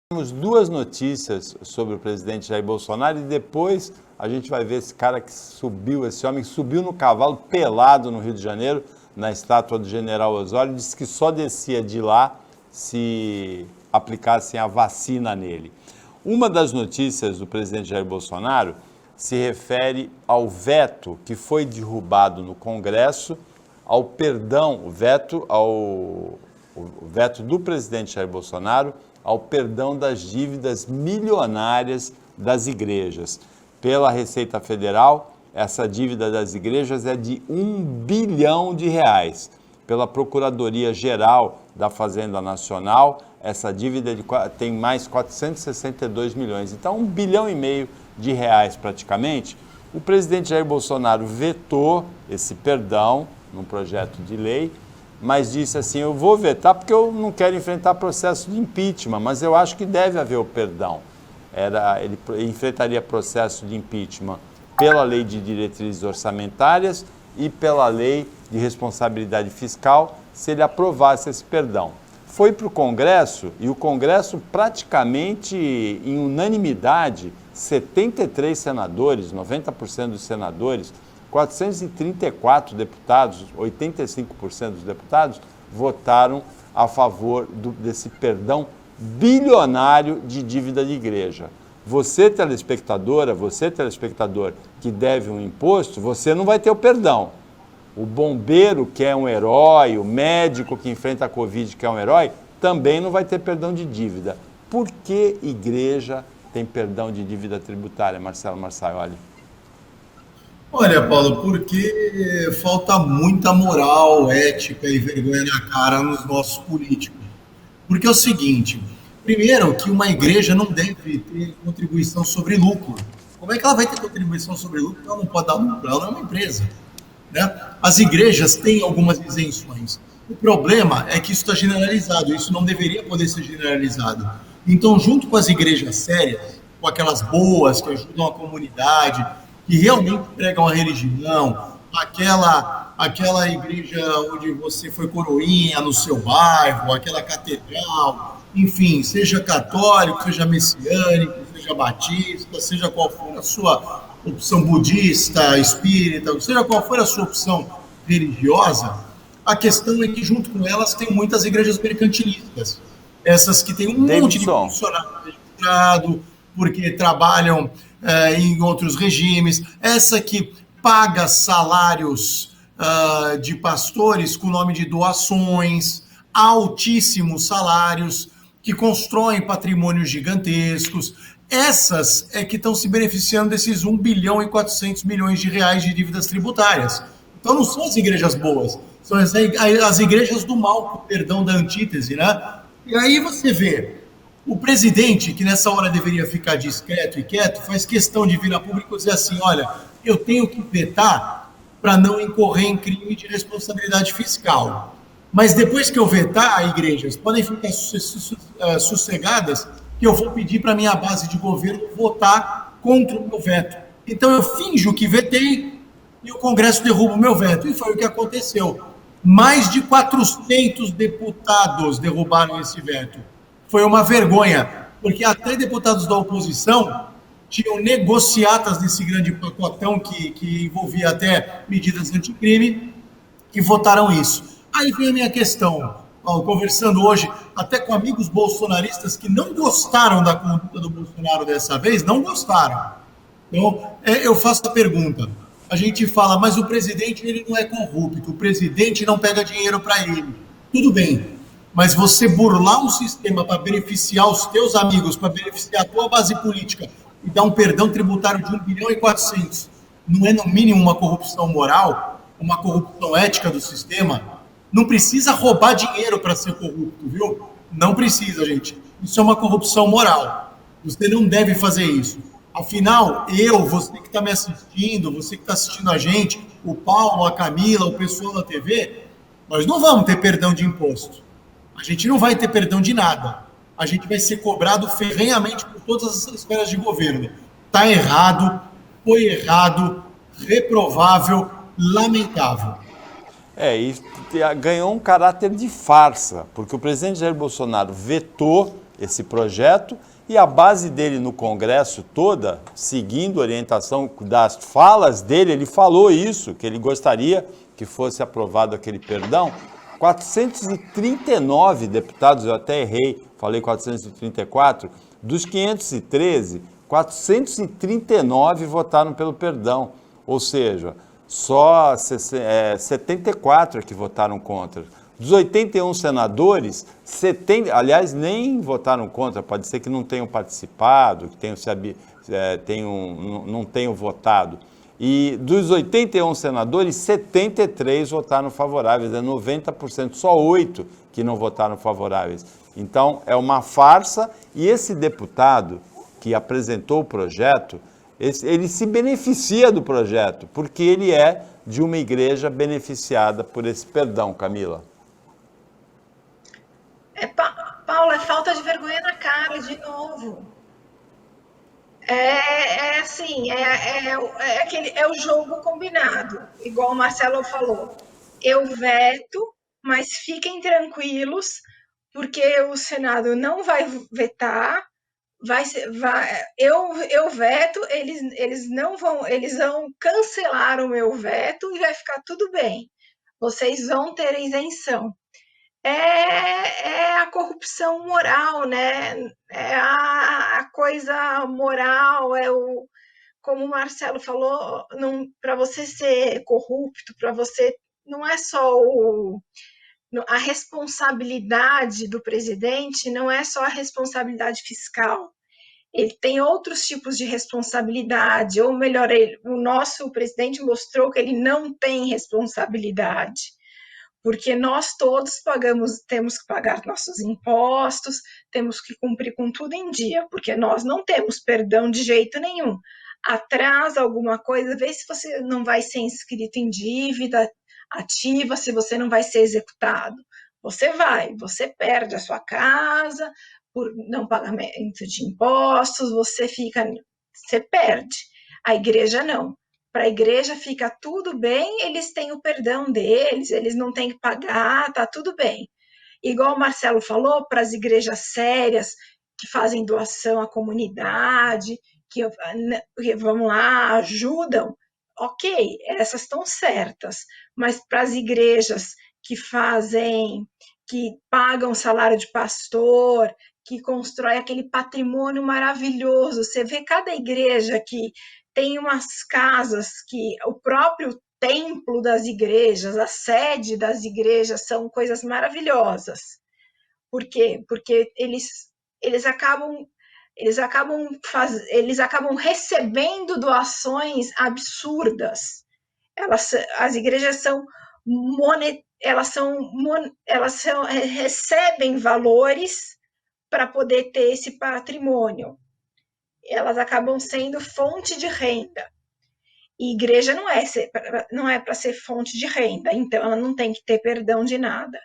Temos duas notícias sobre o presidente Jair Bolsonaro e depois a gente vai ver esse cara que subiu, esse homem que subiu no cavalo pelado no Rio de Janeiro, na estátua do General Osório, disse que só descia de lá se aplicassem a vacina nele. Uma das notícias do presidente Jair Bolsonaro se refere ao veto que foi derrubado no Congresso, ao perdão, o veto do presidente Jair Bolsonaro ao perdão das dívidas milionárias das igrejas. Pela Receita Federal, essa dívida das igrejas é de R$1 bilhão. Pela Procuradoria-Geral da Fazenda Nacional, essa dívida tem mais 462 milhões. Então, R$1,5 bilhão praticamente. O presidente Jair Bolsonaro vetou esse perdão num projeto de lei, mas disse assim, eu vou vetar porque eu não quero enfrentar processo de impeachment, mas eu acho que deve haver o perdão. Ele enfrentaria processo de impeachment pela lei de diretrizes orçamentárias e pela lei de responsabilidade fiscal, se ele aprovasse esse perdão. Foi para o Congresso e o Congresso praticamente em unanimidade, 73 senadores, 90% dos senadores, 434 deputados, 85% dos deputados, votaram a favor desse perdão bilionário de dívida de igreja. Você, telespectadora, você, telespectador, que deve um imposto, você não vai ter o perdão. O bombeiro, que é um herói, o médico que enfrenta a Covid, que é um herói, também não vai ter perdão de dívida. Por que igreja tem perdão de dívida tributária, Marcelo Marçaioli? Olha, Paulo, porque falta muita moral, ética e vergonha na cara nos nossos políticos. Porque é o seguinte, primeiro que uma igreja não deve ter contribuição sobre lucro. Como é que ela vai ter contribuição sobre lucro? Ela não pode dar lucro, ela não é uma empresa. Né? As igrejas têm algumas isenções. O problema é que isso está generalizado, isso não deveria poder ser generalizado. Então, junto com as igrejas sérias, com aquelas boas que ajudam a comunidade, que realmente pregam a religião, aquela igreja onde você foi coroinha no seu bairro, aquela catedral, enfim, seja católico, seja messiânico, seja batista, seja qual for a sua opção budista, espírita, seja qual for a sua opção religiosa, a questão é que junto com elas tem muitas igrejas mercantilistas, essas que têm um monte de funcionário registrado, porque trabalham em outros regimes, essa que paga salários de pastores com o nome de doações, altíssimos salários, que constroem patrimônios gigantescos, essas é que estão se beneficiando desses 1 bilhão e 400 milhões de reais de dívidas tributárias. Então não são as igrejas boas, são as igrejas do mal, com perdão da antítese, né? E aí você vê, o presidente, que nessa hora deveria ficar discreto e quieto, faz questão de vir a público e dizer assim, olha, eu tenho que vetar para não incorrer em crime de responsabilidade fiscal. Mas depois que eu vetar, igrejas podem ficar sossegadas que eu vou pedir para a minha base de governo votar contra o meu veto. Então eu finjo que vetei e o Congresso derruba o meu veto. E foi o que aconteceu. Mais de 400 deputados derrubaram esse veto. Foi uma vergonha, porque até deputados da oposição tinham negociatas desse grande pacotão que envolvia até medidas anticrime e votaram isso. Aí vem a minha questão, conversando hoje até com amigos bolsonaristas que não gostaram da conduta do Bolsonaro dessa vez, não gostaram. Então, eu faço a pergunta, a gente fala, mas o presidente ele não é corrupto, o presidente não pega dinheiro para ele. Tudo bem. Mas você burlar um sistema para beneficiar os teus amigos, para beneficiar a tua base política e dar um perdão tributário de 1 bilhão e 400, não é no mínimo uma corrupção moral, uma corrupção ética do sistema? Não precisa roubar dinheiro para ser corrupto, viu? Não precisa, gente. Isso é uma corrupção moral. Você não deve fazer isso. Afinal, você que está me assistindo, você que está assistindo a gente, o Paulo, a Camila, o pessoal da TV, nós não vamos ter perdão de imposto. A gente não vai ter perdão de nada. A gente vai ser cobrado ferrenhamente por todas as esferas de governo. Está errado, foi errado, reprovável, lamentável. Ganhou um caráter de farsa, porque o presidente Jair Bolsonaro vetou esse projeto e a base dele no Congresso toda, seguindo a orientação das falas dele, ele falou isso, que ele gostaria que fosse aprovado aquele perdão. 439 deputados, eu até errei, falei 434, dos 513, 439 votaram pelo perdão, ou seja, só 74 que votaram contra. Dos 81 senadores, 70, aliás, nem votaram contra, pode ser que não tenham participado, que não tenham votado. E dos 81 senadores, 73 votaram favoráveis, é 90%, só 8 que não votaram favoráveis. Então, é uma farsa, e esse deputado que apresentou o projeto, ele se beneficia do projeto, porque ele é de uma igreja beneficiada por esse perdão, Camila. Paulo, é falta de vergonha na cara, de novo. Assim, é o jogo combinado, igual o Marcelo falou. Eu veto, mas fiquem tranquilos, porque o Senado não vai vetar. Eu veto, eles vão cancelar o meu veto e vai ficar tudo bem. Vocês vão ter isenção. É a corrupção moral, né? É a coisa moral, como o Marcelo falou, para você ser corrupto, para você não é só a responsabilidade do presidente, não é só a responsabilidade fiscal. Ele tem outros tipos de responsabilidade, ou melhor, o nosso presidente mostrou que ele não tem responsabilidade, porque nós todos temos que pagar nossos impostos, temos que cumprir com tudo em dia, porque nós não temos perdão de jeito nenhum. Atrasa alguma coisa, vê se você não vai ser inscrito em dívida ativa, se você não vai ser executado. Você perde a sua casa por não pagamento de impostos, você perde. A igreja não. Para a igreja fica tudo bem, eles têm o perdão deles, eles não têm que pagar, tá tudo bem. Igual o Marcelo falou, para as igrejas sérias que fazem doação à comunidade, que vamos lá, ajudam, ok, essas estão certas, mas para as igrejas que pagam salário de pastor, que constrói aquele patrimônio maravilhoso, você vê cada igreja que tem umas casas que o próprio templo das igrejas, a sede das igrejas são coisas maravilhosas. Por quê? Porque eles acabam recebendo doações absurdas. As igrejas recebem valores para poder ter esse patrimônio. Elas acabam sendo fonte de renda. E igreja não é para ser fonte de renda, então ela não tem que ter perdão de nada.